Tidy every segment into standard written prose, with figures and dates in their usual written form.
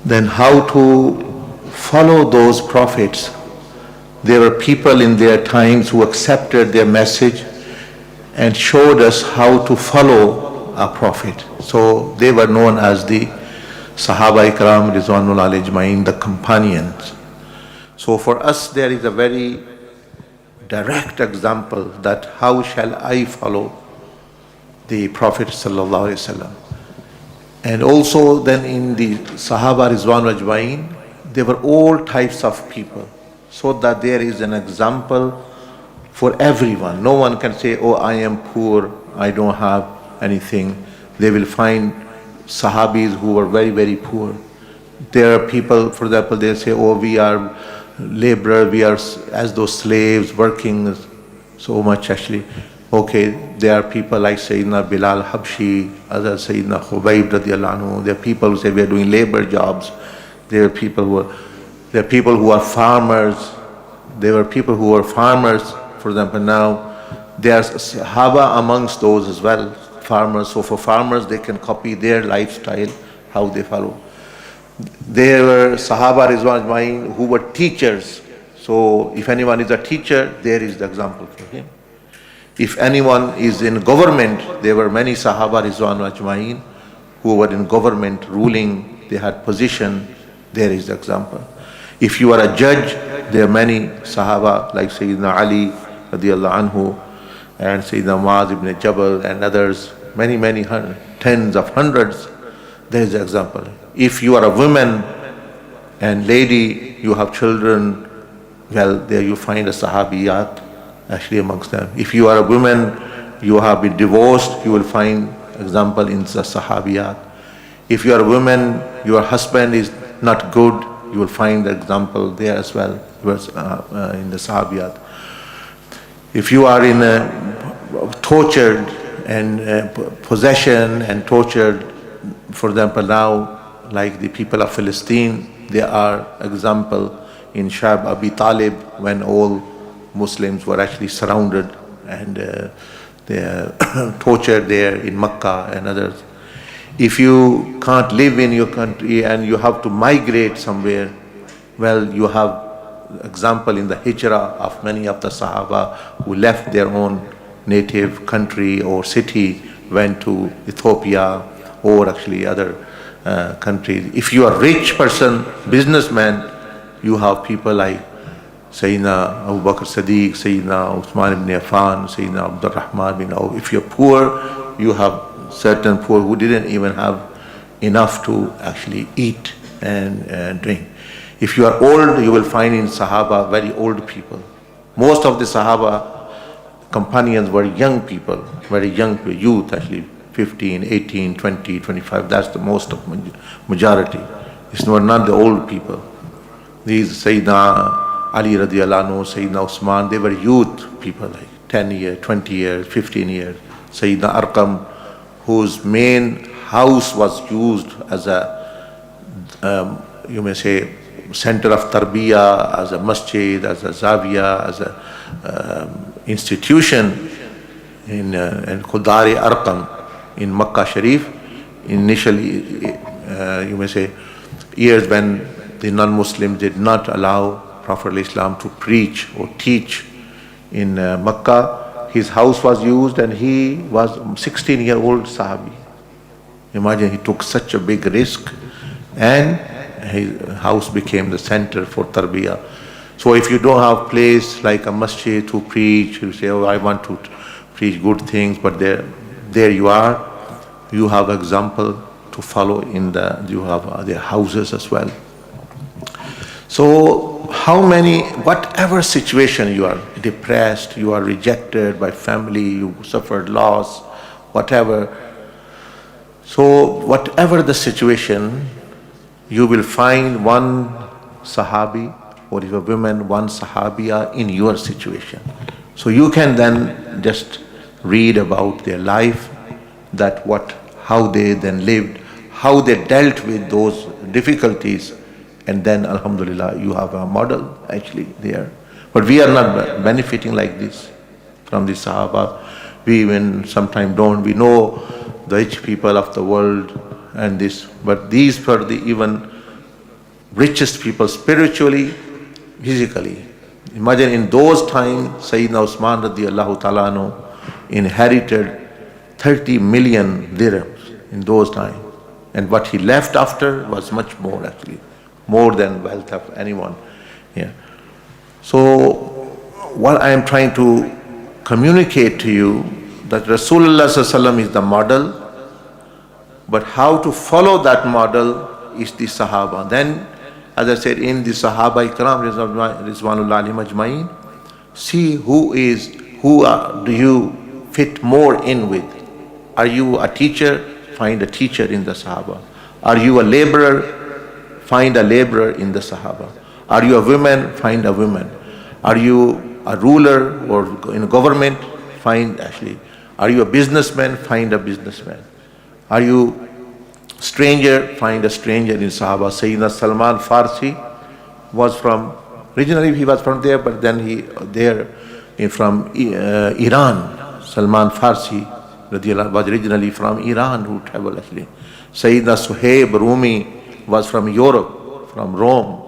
Then how to follow those prophets. There were people in their times who accepted their message and showed us how to follow a prophet. So they were known as the Sahaba Ikram Rizwanul Ajmain, the companions. So for us there is a very direct example that how shall I follow the Prophet Sallallahu Alaihi Wasallam. And also then in the Sahaba Rizwanul Ajmain, there were all types of people, so that there is an example for everyone. No one can say, oh, I am poor, I don't have anything. They will find Sahabis who are very, very poor. There are people, for example, they say, oh, we are laborers, we are as those slaves working so much actually. Okay, there are people like Sayyidina Bilal Habshi, other Sayyidina Khubayb radiallahu anhu. There are people who say we are doing labor jobs. There are people who are farmers. There were people who are farmers, for example. Now there are Sahaba amongst those as well, farmers. So for farmers, they can copy their lifestyle, how they follow. There were Sahaba Rizwan Ajmain who were teachers. So if anyone is a teacher, there is the example for him. If anyone is in government, there were many Sahaba Rizwan Ajmain who were in government ruling, they had position, there is the example. If you are a judge, there are many Sahaba like Sayyidina Ali radiallahu anhu and Sayyidina Muaz ibn Jabal and others, many tens of hundreds, there is the example. If you are a woman and lady, you have children, well, there you find a Sahabiyat actually amongst them. If you are a woman, you have been divorced, you will find example in the Sahabiyat. If you are a woman, your husband is not good, you will find the example there as well in the Sahabiyat. If you are in tortured and possession and tortured, for example now, like the people of Palestine, there are example in Shab Abi Talib when all Muslims were actually surrounded and they are tortured there in Makkah and others. If you can't live in your country and you have to migrate somewhere, well, you have example in the hijrah of many of the Sahaba who left their own native country or city, went to Ethiopia or actually other countries. If you are a rich person, businessman, you have people like Sayyidina Abu Bakr Siddiq, Sayyidina Uthman ibn Affan, Sayyidina Abdul Rahman bin Auf. If you're poor, you have certain poor who didn't even have enough to actually eat and drink. If you are old, you will find in Sahaba very old people. Most of the Sahaba companions were young people, very young people, youth actually, 15, 18, 20, 25. That's the most of majority. It's not the old people. These Sayyidina Ali radiallahu anhu, Sayyidina Usman, they were youth people like 10 years, 20 years, 15 years. Sayyidina Arqam, whose main house was used as a, you may say, center of tarbiyah, as a masjid, as a zawiyah, as a institution in Khudari Arqam in Makkah Sharif. Initially, you may say, years when the non-Muslims did not allow Prophet Islam to preach or teach in Makkah, his house was used and he was 16-year-old Sahabi. Imagine, he took such a big risk and his house became the center for tarbiyah. So if you don't have place like a masjid to preach, you say, oh, I want to preach good things, but there you are, you have example to follow you have their houses as well. So whatever situation you are, depressed, you are rejected by family, you suffered loss, whatever. So whatever the situation, you will find one Sahabi, or if a woman, one Sahabiya in your situation. So you can then just read about their life, how they then lived, how they dealt with those difficulties, and then alhamdulillah you have a model actually there. But we are not benefiting like this from the Sahaba. We even sometimes don't. We know the rich people of the world and this, but these were the even richest people spiritually, physically. Imagine in those times, Sayyidina Usman radiallahu ta'ala anhu inherited 30 million dirhams in those times. And what he left after was much more actually, more than wealth of anyone. Yeah. So what I am trying to communicate to you, that Rasulullah sallallahu alaihi wasallam is the model, but how to follow that model is the Sahaba. Then, as I said, in the Sahaba Ikram, Rizwanullah alayhim ajma'in, see who do you fit more in with. Are you a teacher? Find a teacher in the Sahaba. Are you a laborer? Find a laborer in the Sahaba. Are you a woman? Find a woman. Are you a ruler or in government? Are you a businessman? Find a businessman. Are you stranger? Find a stranger in Sahaba. Sayyidina Salman Farsi was originally he was from there, but then from Iran. Salman Farsi was originally from Iran, who traveled actually. Sayyidina Suhaib Rumi was from Europe, from Rome.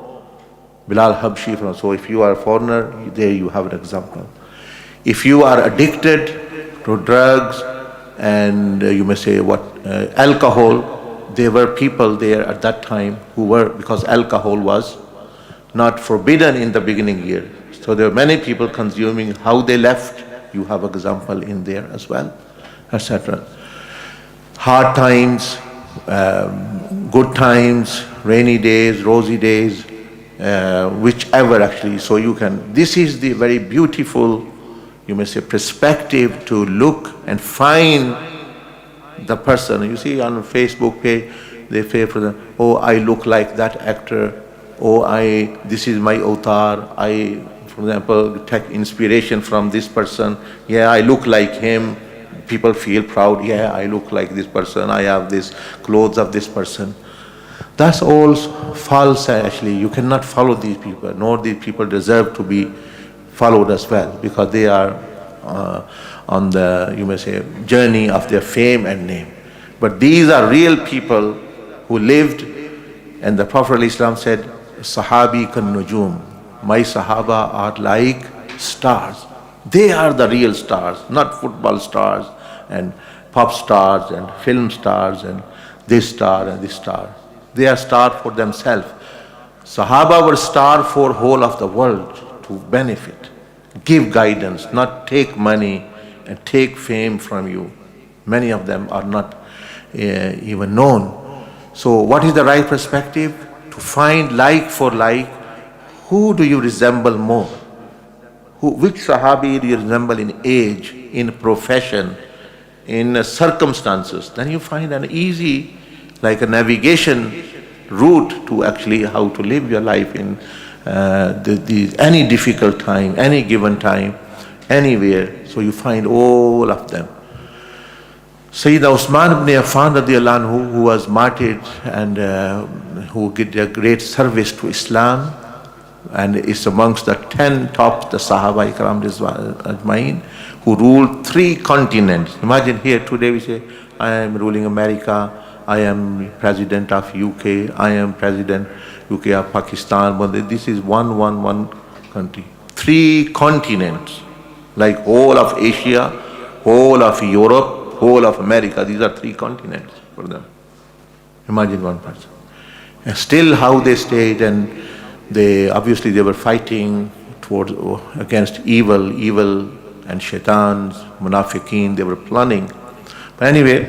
Bilal Habshi from. So if you are a foreigner, there you have an example. If you are addicted to drugs and you may say alcohol, there were people there at that time who were, because alcohol was not forbidden in the beginning year. So there were many people consuming. How they left, you have example in there as well, etc. Hard times, good times, rainy days, rosy days, whichever actually. So this is the very beautiful, you may say, perspective to look and find the person. You see on Facebook page, they say for them, oh, I look like that actor. Oh, this is my avatar. For example, take inspiration from this person. Yeah, I look like him. People feel proud. Yeah, I look like this person. I have this clothes of this person. That's all false actually. You cannot follow these people, nor these people deserve to be followed as well, because they are on the, you may say, journey of their fame and name. But these are real people who lived, and the Prophet ﷺ said, Sahabi kan nujum. My Sahaba are like stars. They are the real stars, not football stars and pop stars and film stars and this star and this star. They are stars for themselves. Sahaba were star for whole of the world to benefit, give guidance, not take money and take fame from you. Many of them are not even known. So what is the right perspective? To find like for like. Who do you resemble more? Which Sahabi do you resemble in age, in profession, in circumstances? Then you find an easy, like a navigation route to actually how to live your life in any difficult time, any given time, anywhere. So you find all of them. Sayyidina Usman ibn Affan radiallahu anhu, who was martyred and who did a great service to Islam, and is amongst the 10 top, the Sahaba Ikram Ajma'in, who ruled 3 continents. Imagine here today we say, I am ruling America, I am president of UK, I am president UK of Pakistan, but this is one country. 3 continents, like whole of Asia, whole of Europe, whole of America. These are 3 continents for them. Imagine one person. And still how they stayed, and they were fighting against evil and shaitans, munafiqeen. They were planning. But anyway,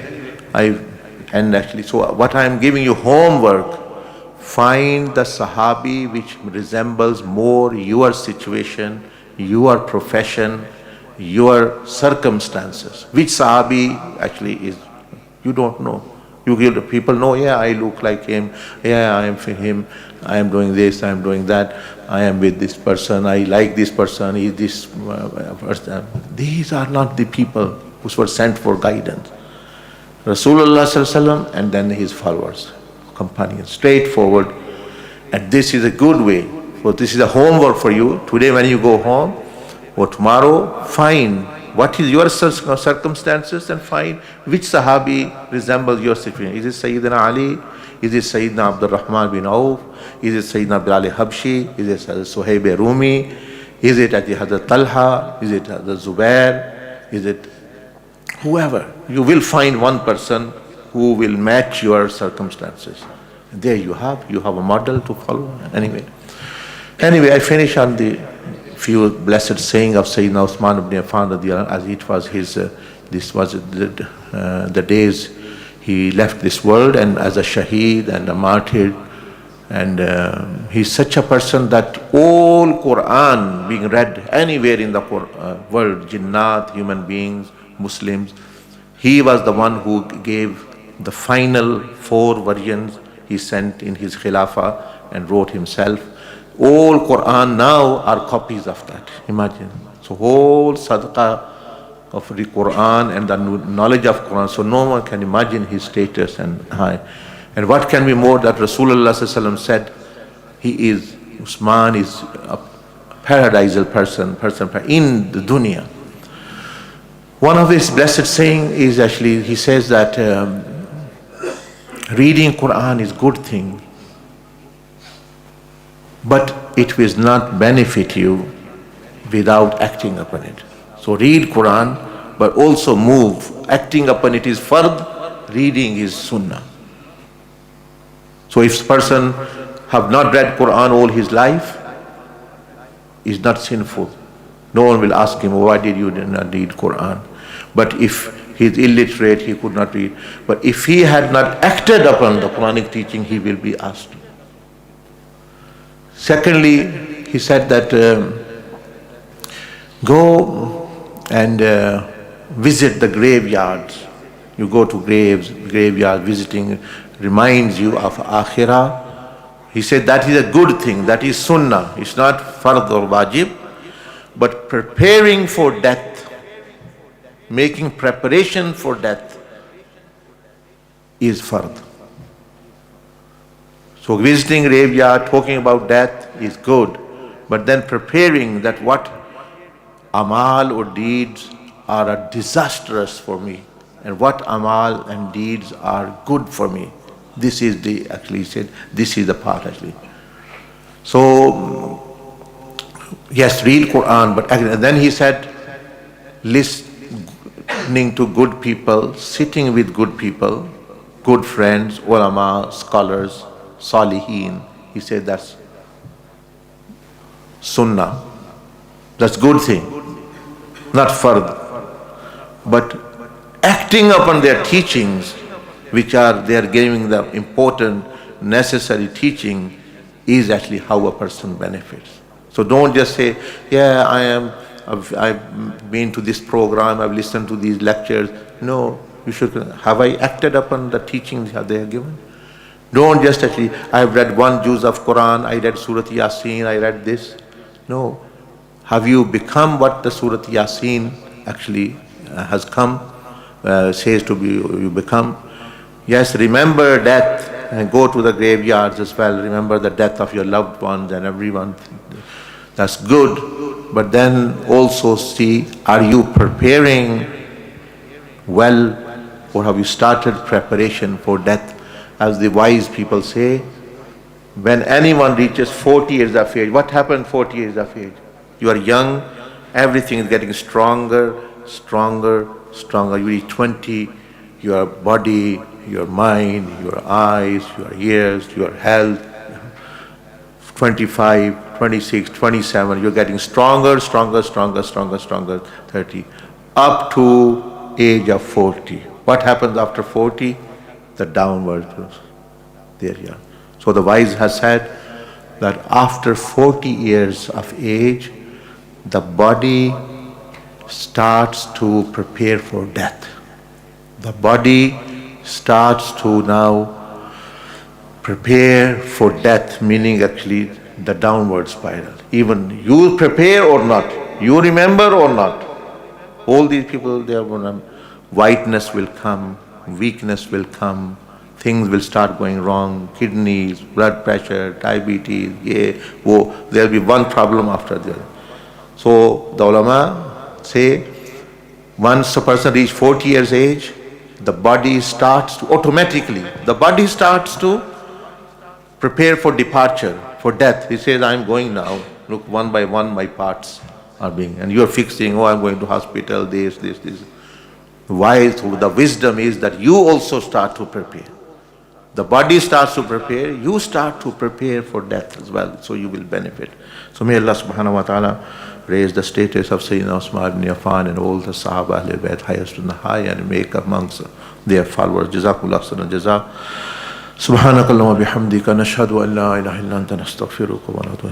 so what I am giving you homework, find the Sahabi which resembles more your situation, your profession, your circumstances. Which Sahabi actually is, you don't know. People know, yeah, I look like him, yeah, I am for him, I am doing this, I am doing that, I am with this person, I like this person, he is this person. These are not the people who were sent for guidance. Rasulullah sallallahu alaihi wasallam and then his followers, companions, straightforward. And this is a good way. So this is a homework for you. Today when you go home, or tomorrow, find what is your circumstances and find which Sahabi resembles your situation. Is it Sayyidina Ali? Is it Sayyidina Abdul Rahman bin Auf? Is it Sayyidina Bilal Habshi? Is it Suhaib Rumi? Is it Hazrat Talha? Is it Hazrat Zubair? Is it whoever? You will find one person who will match your circumstances. There you have a model to follow. Anyway, I finish on the few blessed saying of Sayyidina Usman ibn Affan radiyallahu anhu, as it was his, this was the days he left this world, and as a shaheed and a martyr. And he's such a person that all Quran being read anywhere in the world, jinnat, human beings, Muslims, he was the one who gave the final 4 versions he sent in his Khilafah and wrote himself. All Quran now are copies of that. Imagine. So whole sadaqah of the Quran and the knowledge of Quran. So no one can imagine his status and high. And what can be more that Rasulullah ﷺ said, he is, Usman is a paradisal person in the dunya. One of his blessed saying is actually, he says that reading Quran is good thing, but it will not benefit you without acting upon it. So read Quran, but also move. Acting upon it is fard, reading is sunnah. So if a person have not read Quran all his life, is not sinful. No one will ask him, why did you not read Quran? But if he is illiterate, he could not read. But if he had not acted upon the Quranic teaching, he will be asked. Secondly, he said that go and visit the graveyards. You go to graveyard visiting, reminds you of Akhirah. He said that is a good thing, that is sunnah. It's not fard or wajib, but preparing for death, making preparation for death is fard. So visiting graveyard, talking about death is good, but then preparing that what amal or deeds are disastrous for me, and what amal and deeds are good for me. This is the, actually he said, this is the part actually. So, yes, read Quran, but then he said, listening to good people, sitting with good people, good friends, ulama, scholars, salihin. He said that's sunnah. That's good thing, not fard. But acting upon their teachings, which are, they are giving the important, necessary teaching, is actually how a person benefits. So don't just say, yeah, I've been to this program, I've listened to these lectures. No, you should, have I acted upon the teachings that they are given? Don't just actually, I've read one juz of Quran, I read Surah Yasin, I read this. No. Have you become what the Surah Yasin actually has come, says to be, you become? Yes, remember death and go to the graveyards as well. Remember the death of your loved ones and everyone. That's good. But then also see, are you preparing well, or have you started preparation for death? As the wise people say, when anyone reaches 40 years of age, what happened 40 years of age? You are young, everything is getting stronger, stronger, stronger. You reach 20, your body, your mind, your eyes, your ears, your health, 25, 26, 27, you're getting stronger, stronger, stronger, stronger, stronger, 30, up to age of 40. What happens after 40? The downward goes. There you are. So the wise has said that after 40 years of age, the body starts to prepare for death. The body starts to now prepare for death, meaning actually the downward spiral. Even you prepare or not, you remember or not, all these people, they are whiteness will come, weakness will come, things will start going wrong, kidneys, blood pressure, diabetes, there'll be one problem after the other. So the ulama say, once a person reaches 40 years age, the body starts to automatically, the body starts to prepare for departure, for death. He says, I'm going now. Look, one by one, my parts are being, and you're fixing, oh, I'm going to hospital, this. Why? The wisdom is that you also start to prepare. The body starts to prepare, you start to prepare for death as well, so you will benefit. So may Allah subhanahu wa ta'ala raise the status of Sayyidina Usman ibn Affan and all the sahaba Ahlul Bayt highest in the high, and make amongst their followers. Jazakumullah khairan jazaa. Subhanakallahumma bihamdika nashhadu an la ilaha illa anta nastaghfiruka wa natubu